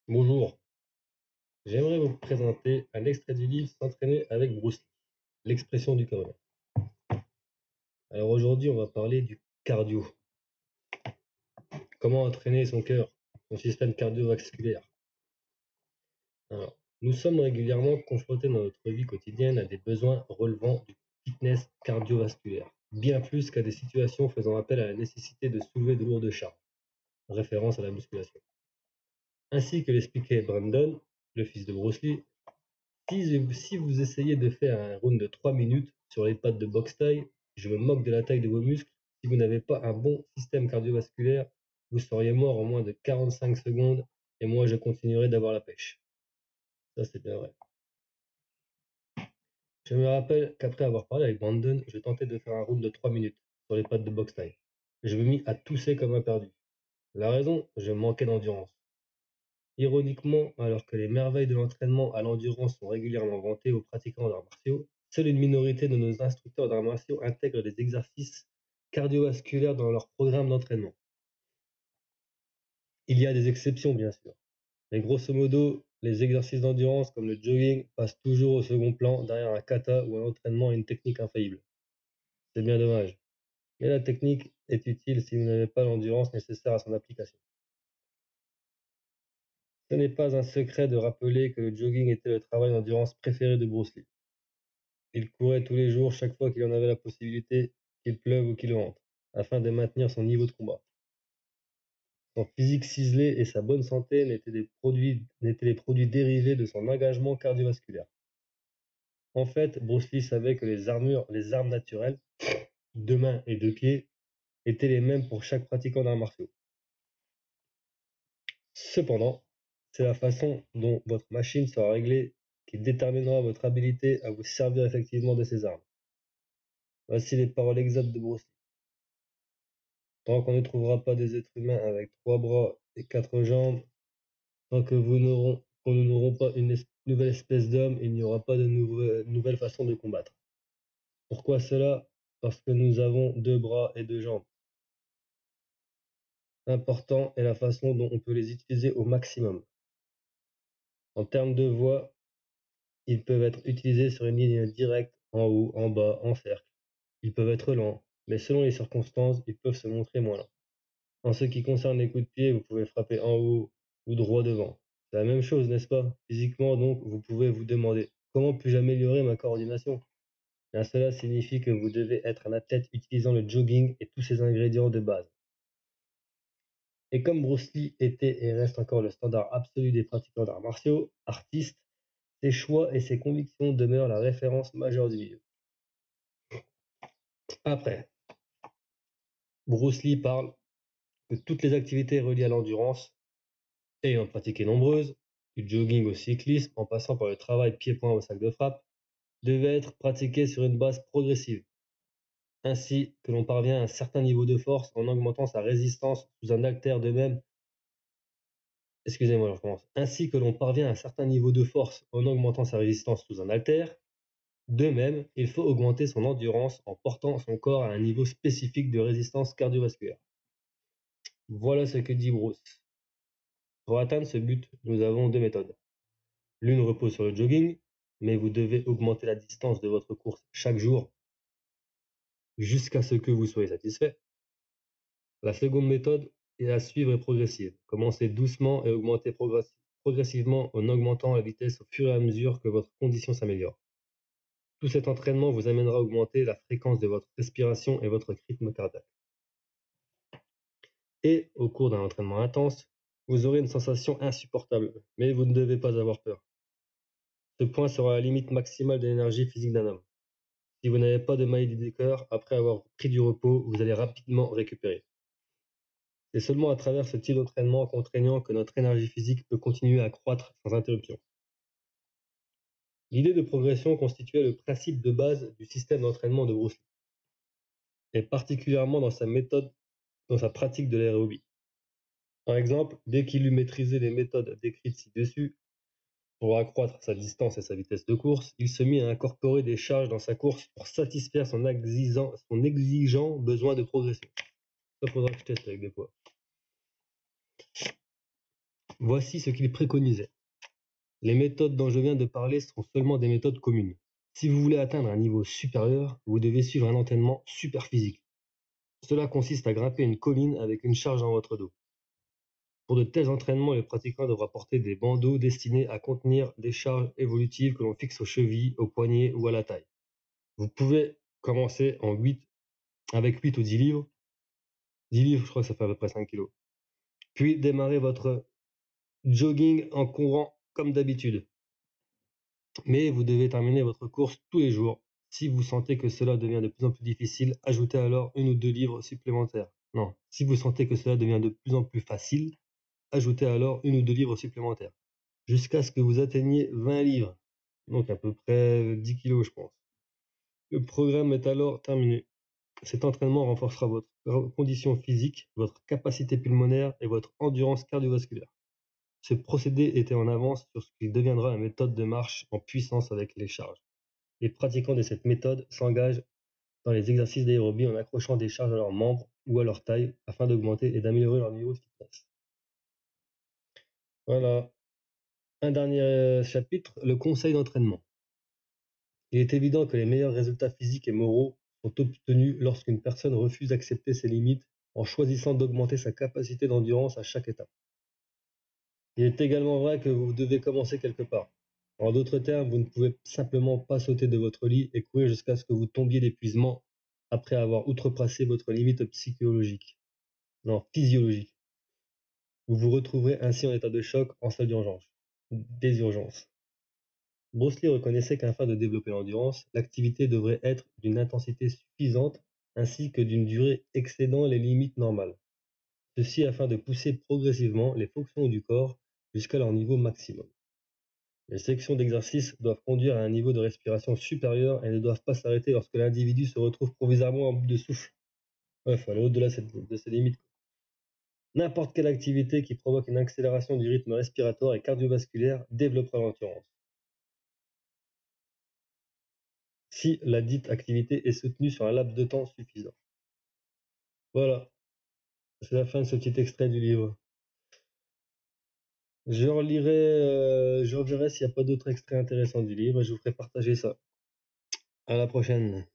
Bonjour, j'aimerais vous présenter un extrait du livre S'entraîner avec Bruce Lee, l'expression du corps. Alors aujourd'hui, on va parler du cardio. Comment entraîner son cœur, son système cardiovasculaire. Alors, nous sommes régulièrement confrontés dans notre vie quotidienne à des besoins relevant du fitness cardiovasculaire, bien plus qu'à des situations faisant appel à la nécessité de soulever de lourdes charges, référence à la musculation. Ainsi que l'expliquait Brandon, le fils de Bruce Lee, si vous essayez de faire un round de 3 minutes sur les pattes de boxe taille, je me moque de la taille de vos muscles. Si vous n'avez pas un bon système cardiovasculaire, vous seriez mort en moins de 45 secondes et moi je continuerai d'avoir la pêche. Ça c'est bien vrai. Je me rappelle qu'après avoir parlé avec Brandon, je tentais de faire un round de 3 minutes sur les pattes de boxe taille. Je me mis à tousser comme un perdu. La raison, je manquais d'endurance. Ironiquement, alors que les merveilles de l'entraînement à l'endurance sont régulièrement vantées aux pratiquants d'arts martiaux, seule une minorité de nos instructeurs d'arts martiaux intègrent des exercices cardiovasculaires dans leur programme d'entraînement. Il y a des exceptions, bien sûr, mais grosso modo, les exercices d'endurance comme le jogging passent toujours au second plan derrière un kata ou un entraînement à une technique infaillible. C'est bien dommage, mais la technique est utile si vous n'avez pas l'endurance nécessaire à son application. Ce n'est pas un secret de rappeler que le jogging était le travail d'endurance préféré de Bruce Lee. Il courait tous les jours chaque fois qu'il en avait la possibilité, qu'il pleuve ou qu'il vente, afin de maintenir son niveau de combat. Son physique ciselé et sa bonne santé n'étaient les produits dérivés de son engagement cardiovasculaire. En fait, Bruce Lee savait que les armes naturelles, de main et de pied, étaient les mêmes pour chaque pratiquant d'arts martiaux. Cependant, c'est la façon dont votre machine sera réglée qui déterminera votre habilité à vous servir effectivement de ces armes. Voici les paroles exactes de Bruce Lee. Tant qu'on ne trouvera pas des êtres humains avec 3 bras et 4 jambes, tant que nous n'aurons pas une nouvelle espèce d'homme, il n'y aura pas de nouvelle façon de combattre. Pourquoi cela? Parce que nous avons 2 bras et 2 jambes. L'important est la façon dont on peut les utiliser au maximum. En termes de voie, ils peuvent être utilisés sur une ligne directe, en haut, en bas, en cercle. Ils peuvent être lents, mais selon les circonstances, ils peuvent se montrer moins lents. En ce qui concerne les coups de pied, vous pouvez frapper en haut ou droit devant. C'est la même chose, n'est-ce pas? Physiquement, donc, vous pouvez vous demander comment puis-je améliorer ma coordination? Bien, cela signifie que vous devez être un athlète utilisant le jogging et tous ses ingrédients de base. Et comme Bruce Lee était et reste encore le standard absolu des pratiquants d'arts martiaux, artistes, ses choix et ses convictions demeurent la référence majeure du milieu. Après, Bruce Lee parle que toutes les activités reliées à l'endurance, ayant pratiqué nombreuses, du jogging au cyclisme en passant par le travail pied-point au sac de frappe, devaient être pratiquées sur une base progressive, ainsi que l'on parvient à un certain niveau de force en augmentant sa résistance sous un haltère de même. Excusez-moi, je recommence. Ainsi que l'on parvient à un certain niveau de force en augmentant sa résistance sous un haltère, de même, il faut augmenter son endurance en portant son corps à un niveau spécifique de résistance cardiovasculaire. Voilà ce que dit Bruce. Pour atteindre ce but, nous avons 2 méthodes. L'une repose sur le jogging, mais vous devez augmenter la distance de votre course chaque jour jusqu'à ce que vous soyez satisfait. La seconde méthode est à suivre et progressive. Commencez doucement et augmentez progressivement en augmentant la vitesse au fur et à mesure que votre condition s'améliore. Tout cet entraînement vous amènera à augmenter la fréquence de votre respiration et votre rythme cardiaque. Et au cours d'un entraînement intense, vous aurez une sensation insupportable, mais vous ne devez pas avoir peur. Ce point sera la limite maximale de l'énergie physique d'un homme. Si vous n'avez pas de maladie du cœur, après avoir pris du repos, vous allez rapidement récupérer. C'est seulement à travers ce type d'entraînement contraignant que notre énergie physique peut continuer à croître sans interruption. L'idée de progression constituait le principe de base du système d'entraînement de Bruce Lee, et particulièrement dans sa méthode, dans sa pratique de l'aérobie. Par exemple, dès qu'il eut maîtrisé les méthodes décrites ci-dessus, pour accroître sa distance et sa vitesse de course, il se mit à incorporer des charges dans sa course pour satisfaire son exigeant besoin de progression. Ça faudra que je teste avec des poids. Voici ce qu'il préconisait. Les méthodes dont je viens de parler sont seulement des méthodes communes. Si vous voulez atteindre un niveau supérieur, vous devez suivre un entraînement super physique. Cela consiste à grimper une colline avec une charge dans votre dos. Pour de tels entraînements, le pratiquant devra porter des bandeaux destinés à contenir des charges évolutives que l'on fixe aux chevilles, aux poignets ou à la taille. Vous pouvez commencer avec 8 ou 10 livres. 10 livres, je crois que ça fait à peu près 5 kilos. Puis démarrer votre jogging en courant comme d'habitude. Mais vous devez terminer votre course tous les jours. Si vous sentez que cela devient de plus en plus difficile, ajoutez alors 1 ou 2 livres supplémentaires. Non, si vous sentez que cela devient de plus en plus facile, ajoutez alors 1 ou 2 livres supplémentaires, jusqu'à ce que vous atteigniez 20 livres, donc à peu près 10 kilos, je pense. Le programme est alors terminé. Cet entraînement renforcera votre condition physique, votre capacité pulmonaire et votre endurance cardiovasculaire. Ce procédé était en avance sur ce qui deviendra la méthode de marche en puissance avec les charges. Les pratiquants de cette méthode s'engagent dans les exercices d'aérobie en accrochant des charges à leurs membres ou à leur taille afin d'augmenter et d'améliorer leur niveau de fitness. Voilà. Un dernier chapitre, le conseil d'entraînement. Il est évident que les meilleurs résultats physiques et moraux sont obtenus lorsqu'une personne refuse d'accepter ses limites en choisissant d'augmenter sa capacité d'endurance à chaque étape. Il est également vrai que vous devez commencer quelque part. En d'autres termes, vous ne pouvez simplement pas sauter de votre lit et courir jusqu'à ce que vous tombiez d'épuisement après avoir outrepassé votre limite psychologique. Non, physiologique. Vous vous retrouverez ainsi en état de choc en salle d'urgence. Des urgences. Bruce Lee reconnaissait qu'afin de développer l'endurance, l'activité devrait être d'une intensité suffisante ainsi que d'une durée excédant les limites normales. Ceci afin de pousser progressivement les fonctions du corps jusqu'à leur niveau maximum. Les sections d'exercice doivent conduire à un niveau de respiration supérieur et ne doivent pas s'arrêter lorsque l'individu se retrouve provisoirement en bout de souffle. Il faut aller au-delà de ces limites. N'importe quelle activité qui provoque une accélération du rythme respiratoire et cardiovasculaire développera l'endurance, si la dite activité est soutenue sur un laps de temps suffisant. Voilà, c'est la fin de ce petit extrait du livre. Je relirai, je reverrai s'il n'y a pas d'autres extraits intéressants du livre et je vous ferai partager ça. À la prochaine.